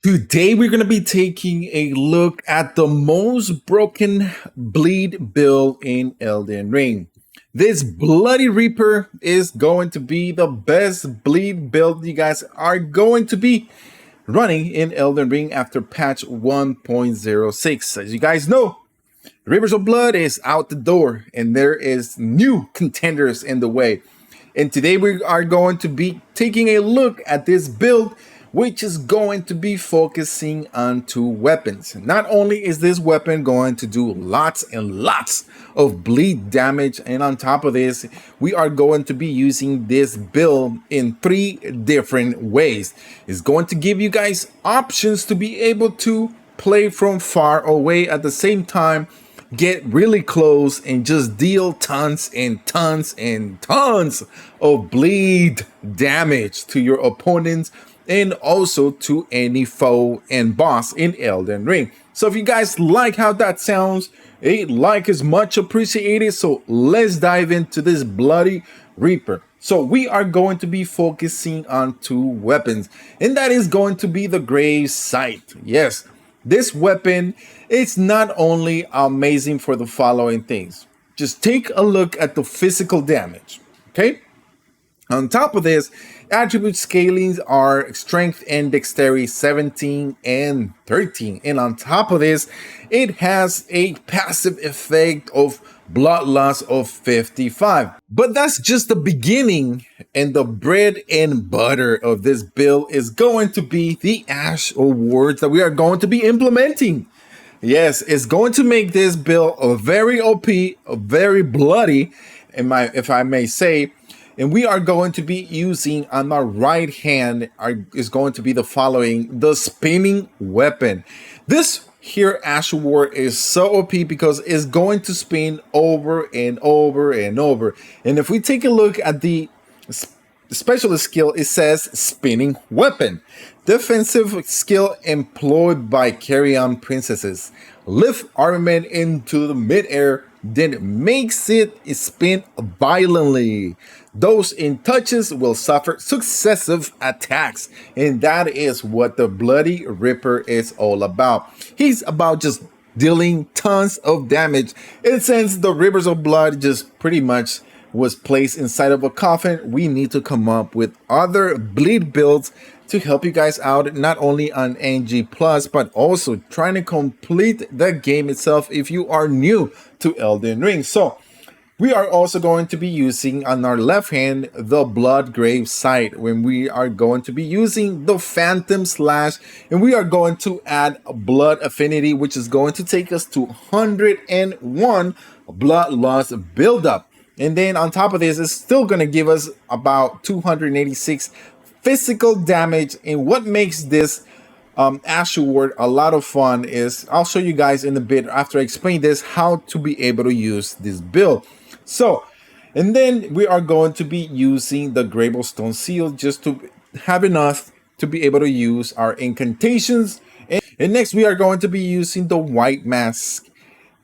Today we're going to be taking a look at the most broken bleed build in Elden Ring. This Bloody Reaper is going to be the best bleed build you guys are going to be running in Elden Ring after patch 1.06. As you guys know, Rivers of Blood is out the door and there is new contenders in the way. And today we are going to be taking a look at this build, which is going to be focusing on two weapons. Not only is this weapon going to do lots and lots of bleed damage, and on top of this, we are going to be using this build in 3 different ways. It's going to give you guys options to be able to play from far away at the same time, get really close and just deal tons and tons and tons of bleed damage to your opponents and also to any foe and boss in Elden Ring. So if you guys like how that sounds, a like is much appreciated. So let's dive into this Bloody Reaper. So we are going to be focusing on 2 weapons, and that is going to be the Grave Scythe. Yes, this weapon is not only amazing for the following things. Just take a look at the physical damage, okay? On top of this, attribute scalings are strength and dexterity 17 and 13. And on top of this, it has a passive effect of blood loss of 55. But that's just the beginning, and the bread and butter of this build is going to be the Ash Awards that we are going to be implementing. Yes, it's going to make this build a very OP, a very bloody, if I may say. And we are going to be using on our right hand is going to be the following: the spinning weapon. This here Ash Award is so OP because it's going to spin over and over and over. And if we take a look at the specialist skill, it says spinning weapon. Defensive skill employed by carry-on princesses. Lift armament into the mid-air, then makes it spin violently. Those in touches will suffer successive attacks, and that is what the Bloody Reaper is all about. He's about just dealing tons of damage, and since the Rivers of Blood just pretty much was placed inside of a coffin, we need to come up with other bleed builds to help you guys out, not only on NG Plus, but also trying to complete the game itself if you are new to Elden Ring. So we are also going to be using on our left hand the Blood Grave Scythe, when we are going to be using the Phantom Slash, and we are going to add Blood Affinity, which is going to take us to 101 blood loss buildup. And then on top of this, it's still going to give us about 286 physical damage. And what makes this Ash Award a lot of fun is, I'll show you guys in a bit after I explain this, how to be able to use this build. So, and then we are going to be using the Gravestone Seal just to have enough to be able to use our incantations. And next we are going to be using the White Mask,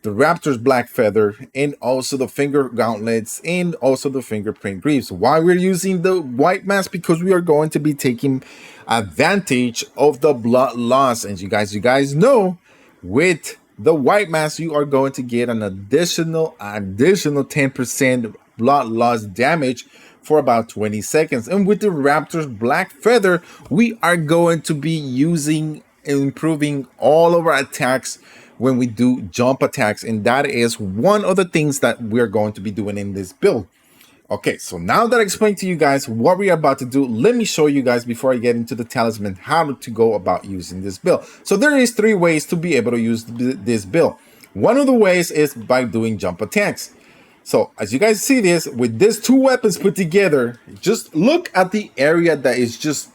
the Raptor's Black Feather, and also the Finger Gauntlets, and also the Fingerprint Greaves. Why we're using the White Mask? Because we are going to be taking advantage of the blood loss. And you guys know, with the White Mask, you are going to get an additional 10% blood loss damage for about 20 seconds. And with the Raptor's Black Feather, we are going to be improving all of our attacks when we do jump attacks, and that is one of the things that we're going to be doing in this build. Okay, so now that I explained to you guys what we are about to do, let me show you guys, before I get into the talisman, how to go about using this build. So there is 3 ways to be able to use this build. One of the ways is by doing jump attacks. So as you guys see this, with these 2 weapons put together, just look at the area that is just,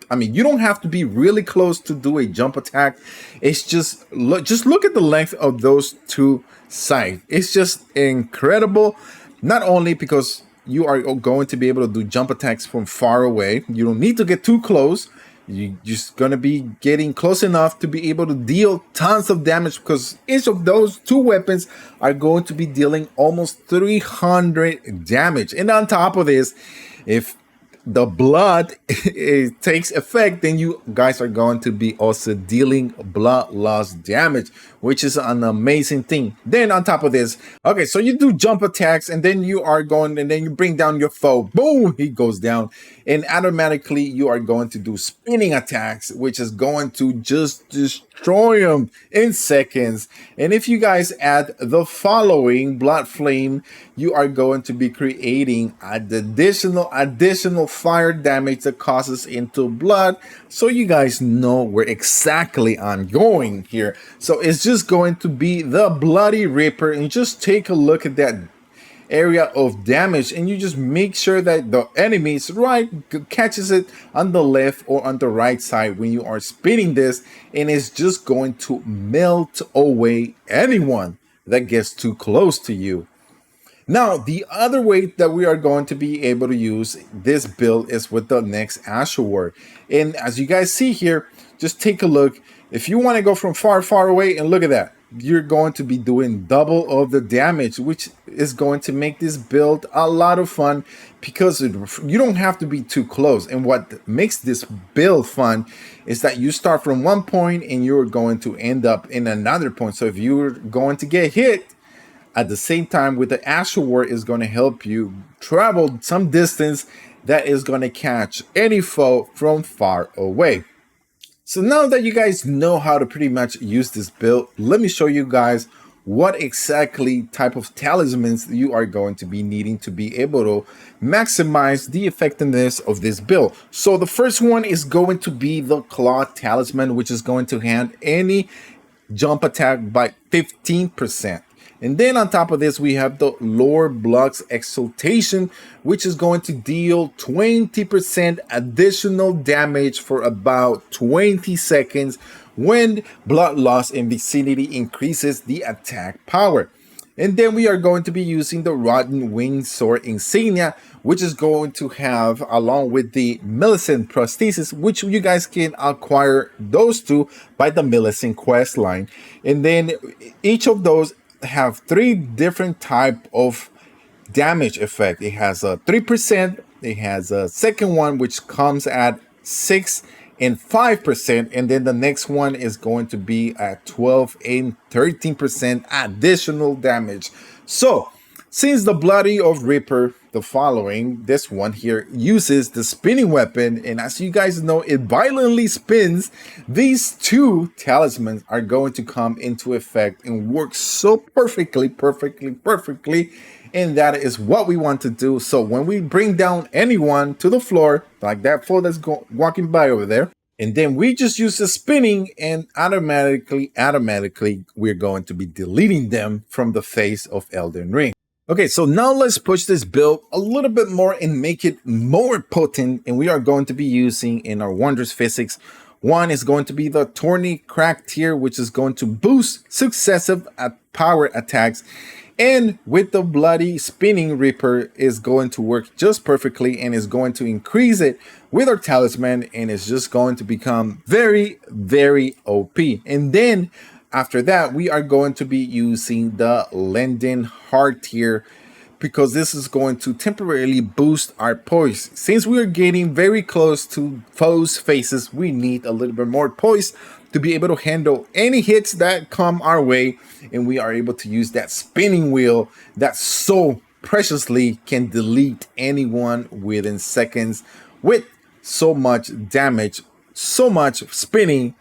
I mean, you don't have to be really close to do a jump attack. It's just look at the length of those 2 scythes. It's just incredible. Not only because you are going to be able to do jump attacks from far away. You don't need to get too close. You're just going to be getting close enough to be able to deal tons of damage, because each of those 2 weapons are going to be dealing almost 300 damage. And on top of this, if the blood it takes effect, then you guys are going to be also dealing blood loss damage, which is an amazing thing. Then on top of this, okay, so you do jump attacks, and then you are going, and then you bring down your foe. Boom, he goes down, and automatically you are going to do spinning attacks, which is going to just destroy him in seconds. And if you guys add the following blood flame, you are going to be creating additional fire damage that causes into blood, so you guys know where exactly I'm going here. So it's just going to be the Bloody Ripper, and just take a look at that area of damage, and you just make sure that the enemies right catches it on the left or on the right side when you are spinning this, and it's just going to melt away anyone that gets too close to you. Now, the other way that we are going to be able to use this build is with the next Asher Word. And as you guys see here, just take a look. If you want to go from far away, and look at that, you're going to be doing double of the damage, which is going to make this build a lot of fun, because you don't have to be too close. And what makes this build fun is that you start from one point and you're going to end up in another point. So if you're going to get hit, at the same time with the Asher Word is going to help you travel some distance that is going to catch any foe from far away. So now that you guys know how to pretty much use this build, let me show you guys what exactly type of talismans you are going to be needing to be able to maximize the effectiveness of this build. So the first one is going to be the Claw Talisman, which is going to hand any jump attack by 15%. And then on top of this, we have the Lore Blocks Exaltation, which is going to deal 20% additional damage for about 20 seconds when blood loss in vicinity increases the attack power. And then we are going to be using the Rotten Winged Sword Insignia, which is going to have, along with the Millicent Prosthesis, which you guys can acquire those two by the Millicent quest line. And then each of those have 3 different type of damage effect. It has a 3%, it has a second one which comes at 6 and 5%, and then the next one is going to be at 12 and 13% additional damage. So since the Bloody of Ripper, the following, this one here, uses the spinning weapon, and as you guys know, it violently spins, these 2 talismans are going to come into effect and work so perfectly, and that is what we want to do. So when we bring down anyone to the floor, like that fool that's walking by over there, and then we just use the spinning, and automatically we're going to be deleting them from the face of Elden Ring. Okay, so now let's push this build a little bit more and make it more potent, and we are going to be using in our Wondrous Physics. One is going to be the Tourney Crack tier, which is going to boost successive power attacks, and with the Bloody Spinning Ripper is going to work just perfectly, and is going to increase it with our talisman, and it's just going to become very OP. And then after that, we are going to be using the Lending Heart here, because this is going to temporarily boost our poise. Since we are getting very close to foes' faces, we need a little bit more poise to be able to handle any hits that come our way, and we are able to use that spinning wheel that so preciously can delete anyone within seconds with so much damage. So much spinning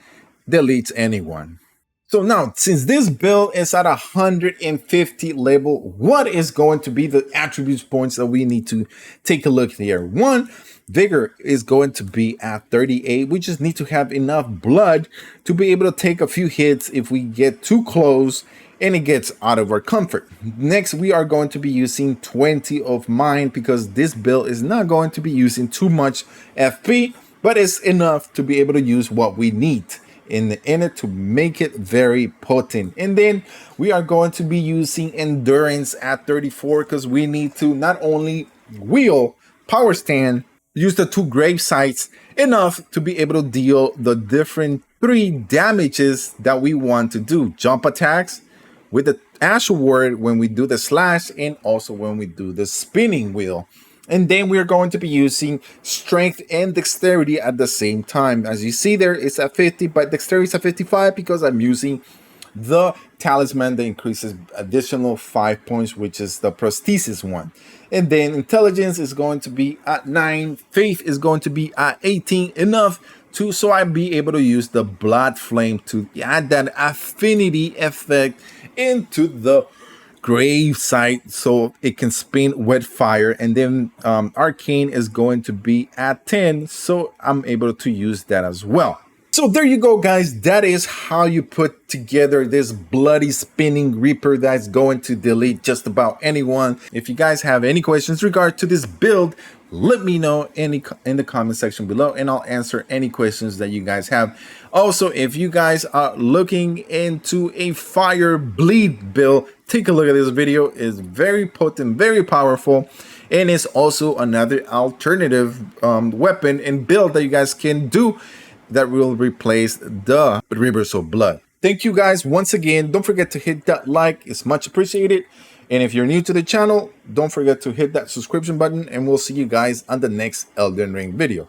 deletes anyone. So now, since this build is at 150 level, what is going to be the attributes points that we need to take a look here? One, Vigor is going to be at 38. We just need to have enough blood to be able to take a few hits if we get too close and it gets out of our comfort. Next, we are going to be using 20 of Mind, because this build is not going to be using too much FP, but it's enough to be able to use what we need in it to make it very potent. And then we are going to be using Endurance at 34, because we need to not only wheel, power stand, use the 2 grave sites enough to be able to deal the different 3 damages that we want to do. Jump attacks with the Asher Word when we do the slash, and also when we do the spinning wheel. And then we're going to be using strength and dexterity at the same time. As you see there, it's at 50, but dexterity is at 55 because I'm using the talisman that increases additional 5 points, which is the prosthesis one. And then intelligence is going to be at 9. Faith is going to be at 18, enough to so I'll be able to use the blood flame to add that affinity effect into the grave site so it can spin wet fire. And then arcane is going to be at 10, so I'm able to use that as well. So there you go, guys. That is how you put together this bloody spinning reaper that's going to delete just about anyone. If you guys have any questions regard to this build, let me know in the comment section below, and I'll answer any questions that you guys have. Also, if you guys are looking into a fire bleed build, take a look at this video. It's very potent, very powerful, and it's also another alternative weapon and build that you guys can do that will replace the Rivers of Blood. Thank you guys once again. Don't forget to hit that like, it's much appreciated. And if you're new to the channel, don't forget to hit that subscription button, and we'll see you guys on the next Elden Ring video.